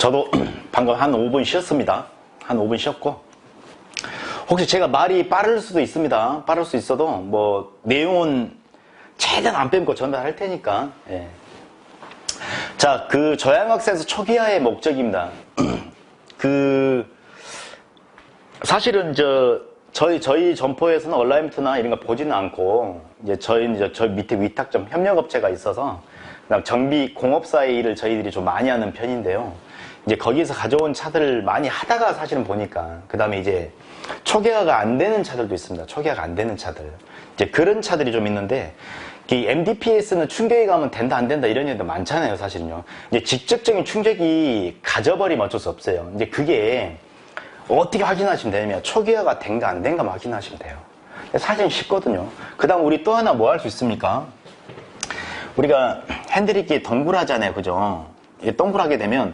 저도 방금 한 5분 쉬었습니다. 한 5분 쉬었고, 혹시 제가 말이 빠를 수도 있습니다. 빠를 수 있어도 뭐 내용은 최대한 안 빼고 전달할 테니까. 예. 자, 그 저양각센서 초기화의 목적입니다. 사실은 저희 점포에서는 얼라이먼트나 이런 거 보지는 않고, 이제 저희 밑에 위탁점 협력업체가 있어서, 그다음 정비 공업사의 일을 저희들이 좀 많이 하는 편인데요. 이제 거기서 가져온 차들을 많이 하다가 사실은 보니까, 그 다음에 이제 초기화가 안 되는 차들도 있습니다. 초기화가 안 되는 차들. 이제 그런 차들이 좀 있는데, 이 MDPS는 충격이 가면 된다, 안 된다, 이런 얘기도 많잖아요, 사실은요. 이제 직접적인 충격이 가져버리면 어쩔 수 없어요. 이제 그게 어떻게 확인하시면 되냐면, 초기화가 된가, 안 된가 확인하시면 돼요. 사실 쉽거든요. 그 다음 우리 또 하나 뭐 할 수 있습니까? 우리가 핸들이 동그라잖아요, 그죠? 동그랗게 되면,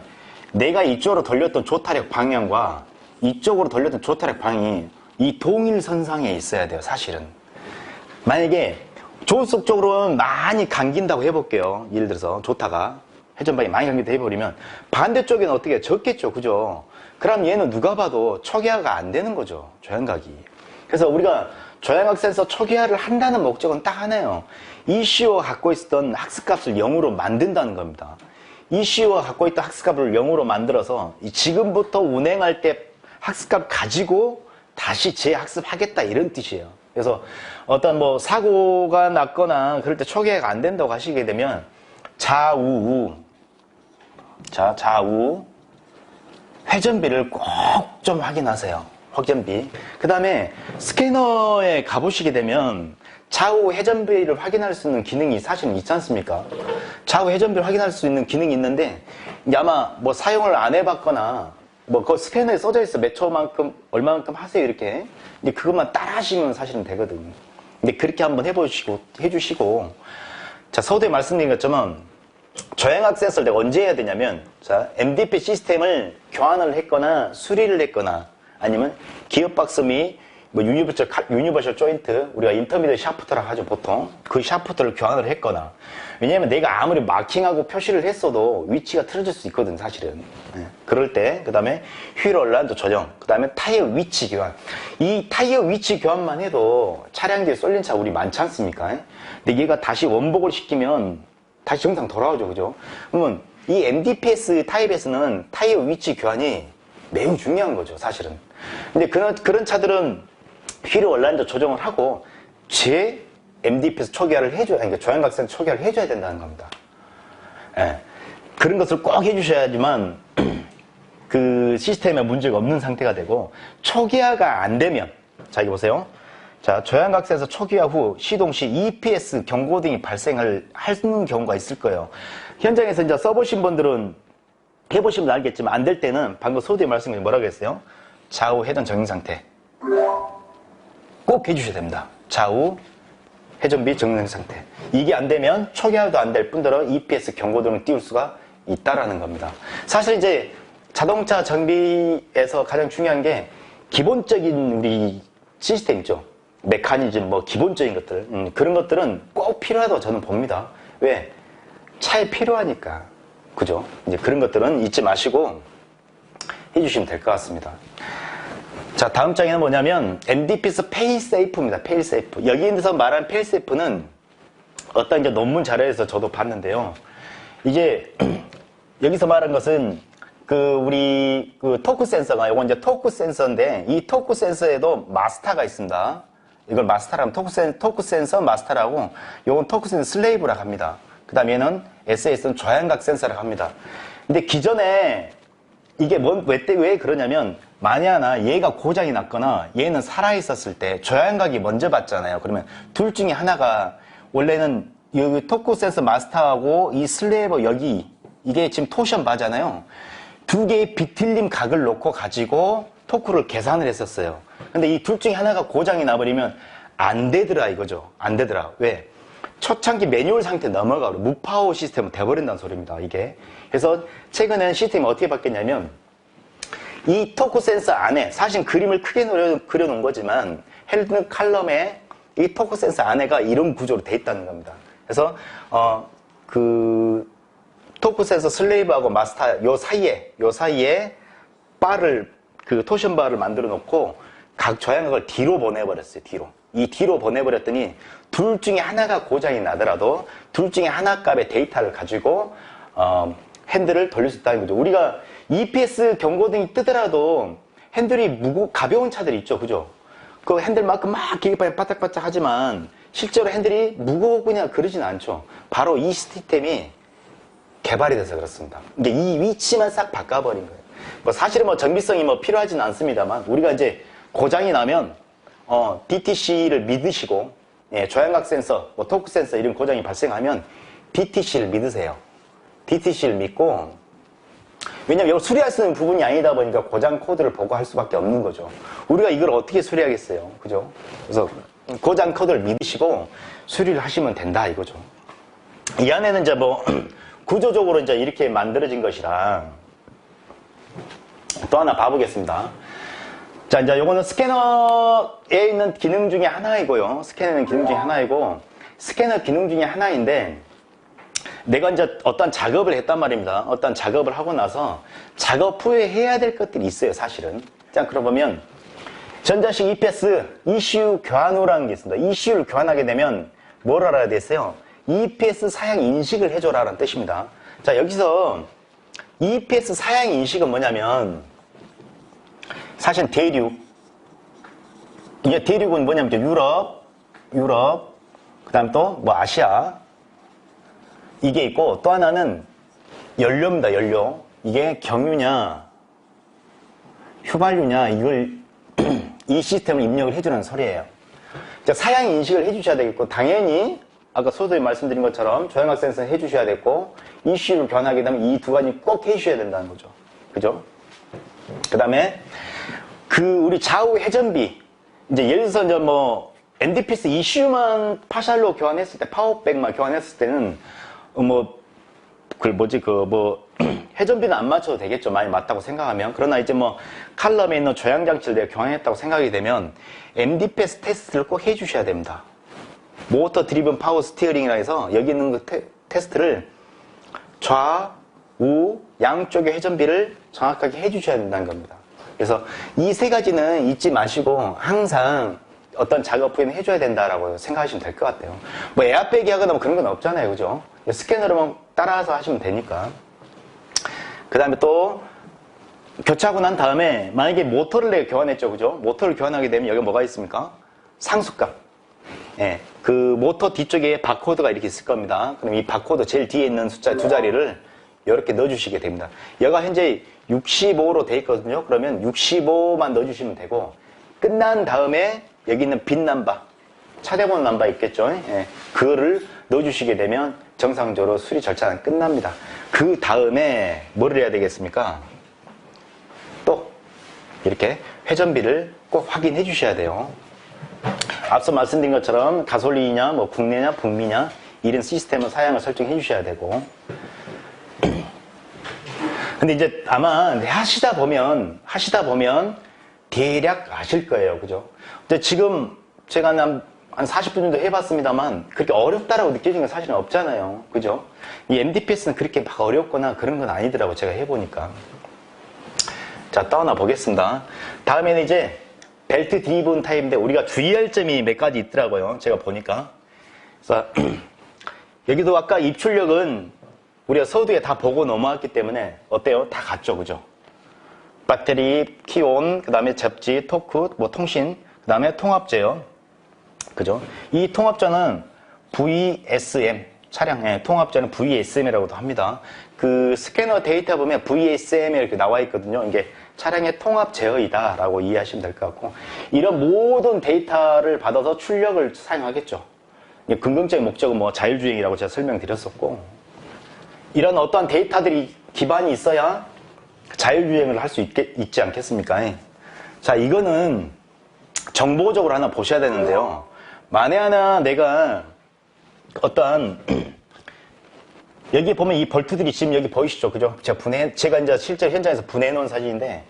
내가 이쪽으로 돌렸던 조타력 방향과 이쪽으로 돌렸던 조타력 방향이 이 동일선상에 있어야 돼요, 사실은. 만약에 조수석 쪽으로는 많이 감긴다고 해볼게요. 예를 들어서 조타가 회전방이 많이 감긴다 해버리면 반대쪽에는 어떻게 적겠죠, 그죠? 그럼 얘는 누가 봐도 초기화가 안 되는 거죠, 저양각이. 그래서 우리가 저양각 센서 초기화를 한다는 목적은 딱 하나예요. ECU가 갖고 있었던 학습값을 0으로 만든다는 겁니다. ECU가 갖고 있던 학습값을 0으로 만들어서 지금부터 운행할 때 학습값 가지고 다시 재학습하겠다, 이런 뜻이에요. 그래서 어떤 뭐 사고가 났거나 그럴 때 초기화가 안 된다고 하시게 되면 좌우 회전비를 꼭 좀 확인하세요. 회전비. 그 다음에 스캐너에 가보시게 되면 좌우 회전비를 확인할 수 있는 기능이 사실은 있지 않습니까? 좌우 회전비를 확인할 수 있는 기능이 있는데, 아마 뭐 사용을 안 해봤거나, 뭐 그 스캐너에 써져 있어. 몇 초만큼, 얼마만큼 하세요, 이렇게. 근데 그것만 따라 하시면 사실은 되거든요. 근데 그렇게 한번 해주시고. 자, 서두에 말씀드린 것처럼, 저양각 센서를 내가 언제 해야 되냐면, 자, MDP 시스템을 교환을 했거나, 수리를 했거나, 아니면 기어박스 및 뭐 유니버셜 조인트, 우리가 인터미디어 샤프트라고 하죠, 보통. 그 샤프트를 교환을 했거나. 왜냐면 내가 아무리 마킹하고 표시를 했어도 위치가 틀어질 수 있거든, 사실은. 네. 그럴 때, 그 다음에 휠 얼라운드 조정, 그 다음에 타이어 위치 교환. 이 타이어 위치 교환만 해도 차량 뒤에 쏠린 차 우리 많지 않습니까? 근데 얘가 다시 원복을 시키면 다시 정상 돌아오죠, 그죠? 그러면 이 MDPS 타입에서는 타이어 위치 교환이 매우 중요한 거죠, 사실은. 근데 그런 차들은 휠 얼라운드 조정을 하고 MDPS 초기화를 해줘야, 그러니까 저양각 센서 초기화를 해줘야 된다는 겁니다. 예. 그런 것을 꼭 해주셔야지만 그 시스템에 문제가 없는 상태가 되고, 초기화가 안 되면, 자, 여기 보세요. 자, 저양각 센서 초기화 후 시동 시 EPS 경고등이 발생을 하는 경우가 있을 거예요. 현장에서 이제 써보신 분들은 해보시면 알겠지만, 안 될 때는 방금 서두에 말씀드린 뭐라고 했어요? 좌우 회전 정행 상태 꼭 해주셔야 됩니다. 좌우 회전비 정행 상태. 이게 안 되면 초기화도 안 될 뿐더러 EPS 경고등을 띄울 수가 있다라는 겁니다. 사실 이제 자동차 정비에서 가장 중요한 게 기본적인 우리 시스템 있죠. 메커니즘, 뭐 기본적인 것들, 그런 것들은 꼭 필요하다고 저는 봅니다. 왜? 차에 필요하니까. 그죠? 이제 그런 것들은 잊지 마시고 해주시면 될 것 같습니다. 자, 다음 장에는 뭐냐면 MDPS 페일세이프입니다. 페일세이프. 여기에서 말한 페일세이프는 어떤 이제 논문 자료에서 저도 봤는데요. 이제 여기서 말한 것은 우리 토크 센서가, 이건 이제 토크 센서인데, 이 토크 센서에도 마스터가 있습니다. 이걸 마스터라고 하면 토크 센서 마스터라고, 요건 토크 센서 슬레이브라고 합니다. 그 다음에 얘는 SAS는 저양각 센서라고 합니다. 근데 기존에 이게 왜 그러냐면, 만약에 얘가 고장이 났거나 얘는 살아있었을 때 저양각이 먼저 받잖아요. 그러면 둘 중에 하나가, 원래는 여기 토크 센서 마스터하고 이 슬레이버 여기, 이게 지금 토션 바잖아요. 두 개의 비틀림 각을 놓고 가지고 토크를 계산을 했었어요. 근데 이 둘 중에 하나가 고장이 나버리면 안 되더라, 이거죠. 안 되더라. 왜? 초창기 매뉴얼 상태 넘어가고 무파워 시스템은 돼버린다는 소리입니다, 이게. 그래서 최근에는 시스템이 어떻게 바뀌었냐면, 이 토크 센서 안에, 사실 그림을 크게 그려놓은 거지만, 헬드 칼럼에 이 토크 센서 안에가 이런 구조로 돼 있다는 겁니다. 그래서, 토크 센서 슬레이브하고 마스터 요 사이에 바를 그 토션 바를 만들어 놓고 각 조향각을 뒤로 보내버렸어요. 뒤로 보내버렸더니 둘 중에 하나가 고장이 나더라도 둘 중에 하나 값의 데이터를 가지고 핸들을 돌릴 수 있다는 거죠. 우리가 EPS 경고등이 뜨더라도 핸들이 가벼운 차들 있죠, 그죠? 그 핸들만큼 막 기계판이 바짝바짝 하지만 실제로 핸들이 무거워 그냥 그러진 않죠. 바로 이 시스템이 개발이 돼서 그렇습니다. 이게 이 위치만 싹 바꿔버린 거예요. 뭐 사실은 뭐 정비성이 뭐 필요하지는 않습니다만 우리가 이제 고장이 나면 DTC를 믿으시고 조향각 센서, 뭐 토크 센서 이런 고장이 발생하면 DTC를 믿으세요. DTC를 믿고 왜냐면 이걸 수리할 수 있는 부분이 아니다 보니까 고장 코드를 보고 할 수밖에 없는 거죠. 우리가 이걸 어떻게 수리하겠어요, 그죠? 그래서 고장 코드를 믿으시고 수리를 하시면 된다 이거죠. 이 안에는 이제 뭐 구조적으로 이제 이렇게 만들어진 것이라 또 하나 봐보겠습니다. 자, 이제 요거는 스캐너에 있는 기능 중에 하나이고요. 스캐너는 기능 중에 하나이고, 스캐너 기능 중에 하나인데, 내가 이제 어떤 작업을 했단 말입니다. 어떤 작업을 하고 나서 작업 후에 해야 될 것들이 있어요, 사실은. 자, 그러면 전자식 EPS, ECU 교환 후라는 게 있습니다. ECU를 교환하게 되면 뭘 알아야 됐어요? EPS 사양 인식을 해줘라는 뜻입니다. 자, 여기서 EPS 사양 인식은 뭐냐면, 사실 대륙. 이게 대륙은 뭐냐면 유럽, 그 다음 또 뭐 아시아. 이게 있고 또 하나는 연료입니다, 연료. 이게 경유냐, 휘발유냐, 이걸 이 시스템을 입력을 해주는 소리예요. 자, 사양 인식을 해주셔야 되겠고, 당연히 아까 서두에 말씀드린 것처럼 조향각 센서 해주셔야 되고, ECU를 교환하게 되면 이 두 가지 꼭 해주셔야 된다는 거죠. 그죠? 그 다음에 우리 좌우 회전비, 이제 예를 들어서 이제 뭐 NDPS ECU만 파샬로 교환했을 때, 파워백만 교환했을 때는 회전비는 안 맞춰도 되겠죠. 많이 맞다고 생각하면. 그러나 이제 뭐 칼럼에 있는 조향장치를 내가 교환했다고 생각이 되면 NDPS 테스트를 꼭 해주셔야 됩니다. 모터 드리븐 파워 스티어링이라 해서 여기 있는 그 테스트를 좌우 양쪽의 회전비를 정확하게 해주셔야 된다는 겁니다. 그래서 이 세 가지는 잊지 마시고 항상 어떤 작업 후에는 해줘야 된다라고 생각하시면 될 것 같아요. 뭐 에어백이 하거나 뭐 그런 건 없잖아요, 그죠? 스캐너로만 따라서 하시면 되니까. 그 다음에 또 교체하고 난 다음에 만약에 모터를 내가 교환했죠, 그죠? 모터를 교환하게 되면 여기 뭐가 있습니까? 상수값. 예, 그 모터 뒤쪽에 바코드가 이렇게 있을 겁니다. 그럼 이 바코드 제일 뒤에 있는 숫자 두 자리를 이렇게 넣어주시게 됩니다. 얘가 현재 65로 돼 있거든요. 그러면 65만 넣어주시면 되고, 끝난 다음에 여기 있는 빈 넘버, 차량번 넘버 있겠죠? 예, 그거를 넣어주시게 되면 정상적으로 수리 절차는 끝납니다. 그 다음에 뭘 해야 되겠습니까? 또 이렇게 회전비를 꼭 확인해 주셔야 돼요. 앞서 말씀드린 것처럼 가솔린이냐, 뭐 국내냐, 북미냐 이런 시스템을 사양을 설정해 주셔야 되고. 근데 이제 아마 하시다 보면 대략 아실 거예요, 그죠? 근데 지금 제가 한 40분 정도 해봤습니다만 그렇게 어렵다라고 느껴진 건 사실은 없잖아요, 그죠? 이 MDPS는 그렇게 막 어렵거나 그런 건 아니더라고, 제가 해보니까. 자, 떠나 보겠습니다. 다음에는 이제 벨트 드리븐 타입인데 우리가 주의할 점이 몇 가지 있더라고요, 제가 보니까. 그래서 여기도 아까 입출력은 우리가 서두에 다 보고 넘어왔기 때문에 어때요? 다 같죠, 그죠? 배터리, 키온, 그 다음에 접지, 토크, 뭐 통신, 그 다음에 통합제요, 그죠? 이 통합자는 VSM, 차량의 통합자는 VSM이라고도 합니다. 그 스캐너 데이터 보면 VSM이 이렇게 나와 있거든요. 이게 차량의 통합 제어이다 라고 이해하시면 될 것 같고, 이런 모든 데이터를 받아서 출력을 사용하겠죠. 긍정적인 목적은 뭐 자율주행이라고 제가 설명드렸었고, 이런 어떠한 데이터들이 기반이 있어야 자율주행을 할 수 있지 않겠습니까? 자, 이거는 정보적으로 하나 보셔야 되는데요. 만에 하나 내가 어떠한 여기 보면 이 볼트들이 지금 여기 보이시죠, 그죠? 제가 이제 실제 현장에서 분해해 놓은 사진인데,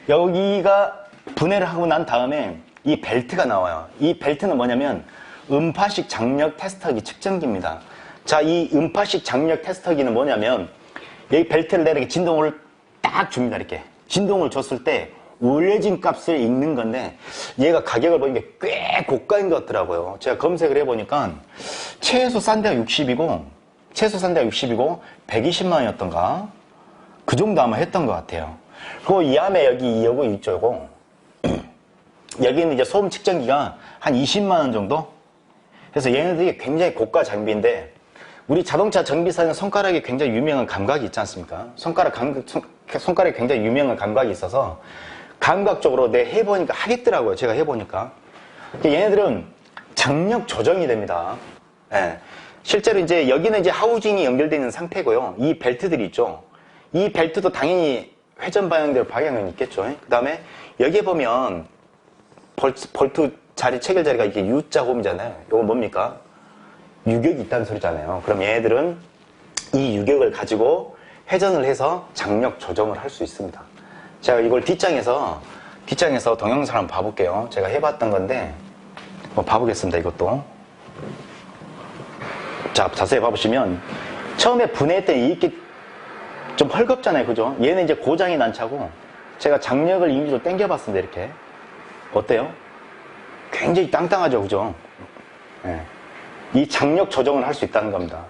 여기가 분해를 하고 난 다음에 이 벨트가 나와요. 이 벨트는 뭐냐면 음파식 장력 테스터기 측정기입니다. 자, 이 음파식 장력 테스터기는 뭐냐면 여기 벨트를 내가 이렇게 진동을 딱 줍니다. 이렇게 진동을 줬을 때 올려진 값을 읽는 건데 얘가 가격을 보니까 꽤 고가인 것 같더라고요. 제가 검색을 해보니까 최소 싼 데가 60이고 120만 원이었던가 그 정도 아마 했던 것 같아요. 그리고 이 안에 여기 이거고 이쪽이고 여기는 이제 소음 측정기가 한 20만 원 정도. 그래서 얘네들이 굉장히 고가 장비인데 우리 자동차 정비사는 손가락에 굉장히 유명한 감각이 있지 않습니까? 손가락에 굉장히 유명한 감각이 있어서 감각적으로 내 해보니까 하겠더라고요. 제가 해보니까. 얘네들은 장력 조정이 됩니다. 예. 실제로 이제 여기는 이제 하우징이 연결되어 있는 상태고요. 이 벨트들이 있죠. 이 벨트도 당연히 회전 방향대로 방향은 있겠죠. 그 다음에 여기에 보면 볼트 자리, 체결 자리가 이게 U자 홈이잖아요. 이건 뭡니까? 유격이 있다는 소리잖아요. 그럼 얘네들은 이 유격을 가지고 회전을 해서 장력 조정을 할 수 있습니다. 제가 이걸 뒷장에서 동영상 한번 봐볼게요. 제가 해봤던 건데, 봐보겠습니다, 이것도. 자, 자세히 봐보시면, 처음에 분해할 때 이렇게 좀 헐겁잖아요, 그죠? 얘는 이제 고장이 난 차고, 제가 장력을 이미지로 당겨봤습니다, 이렇게. 어때요? 굉장히 땅땅하죠, 그죠? 네. 이 장력 조정을 할 수 있다는 겁니다.